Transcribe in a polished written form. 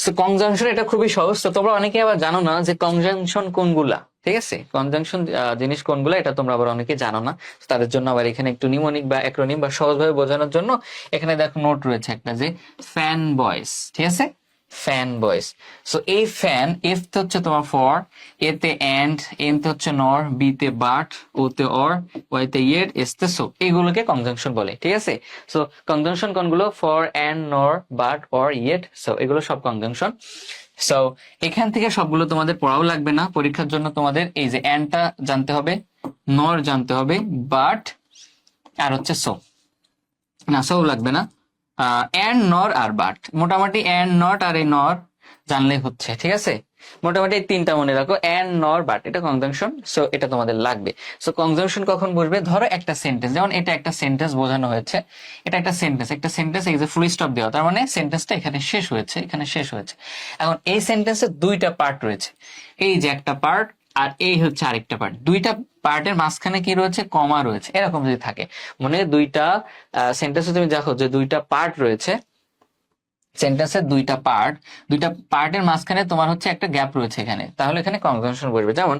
So conjunction এটা খুবই সহজ। তো তোমরা অনেকে আবার জানো না যে কনজাংশন কোনগুলা, ঠিক আছে, কনজাংশন জিনিস কোনগুলা এটা তোমরা আবার অনেকে জানো না। তাদের জন্য আবার এখানে একটু নিমোনিক বা অ্যাক্রোনিম বা সহজভাবে বোঝানোর জন্য এখানে দেখো নোট রয়েছে একটা, যে ফ্যান বয়েস, ঠিক আছে, ফ্যান বয়েস। সো এই ফ্যান, এফ তে হচ্ছে তোমার ফর, এ তে এন্ড, এন তে হচ্ছে নর, বি তে বাট, ও তে অর, ওয়াই তে ইয়েট, এস তে সো, এগুলোকে কনজাংশন বলে, ঠিক আছে। সো কনজাংশন কোনগুলো? ফর, এন্ড, নর, বাট, অর, ইয়েট, সো এগুলো সব কনজাংশন। সো এখান থেকে সবগুলো তোমাদের পড়াও লাগবে না, পরীক্ষার জন্য তোমাদের এই যে এন্ডটা জানতে হবে, নর জানতে হবে, বাট আর হচ্ছে সো, না সো লাগবে না, এন্ড, নর আর বাট, মোটামুটি এন্ড, নট আর এই নর জানলেই হচ্ছে, ঠিক আছে। মোটামুটি এই তিনটা মনে রাখো, এন্ড, নর, বাট, এটা কনজাংশন। সো এটা তোমাদের লাগবে। সো কনজাংশন কখন বসবে? ধরো একটা সেন্টেন্স, যেমন এটা একটা সেন্টেন্স বোঝানো হয়েছে, এটা একটা সেন্টেন্স, একটা সেন্টেন্স এই যে ফুল স্টপ দেওয়া, তার মানে সেন্টেন্সটা এখানে শেষ হয়েছে, এখানে শেষ হয়েছে। এখন এই সেন্টেন্সের দুইটা পার্ট রয়েছে, এই যে একটা পার্ট আর এই হচ্ছে আরেকটা পার্ট, দুইটা পার্টের মাঝখানে কি রয়েছে? কমা রয়েছে। এরকম যদি থাকে, মানে দুইটা সেন্টেন্সে তুমি দেখো যে দুইটা পার্ট রয়েছে, সেন্টেন্সের দুইটা পার্ট, দুইটা পার্টের মাঝখানে তোমার হচ্ছে একটা গ্যাপ রয়েছে এখানে, তাহলে এখানে কনজাংশন বসবে। যেমন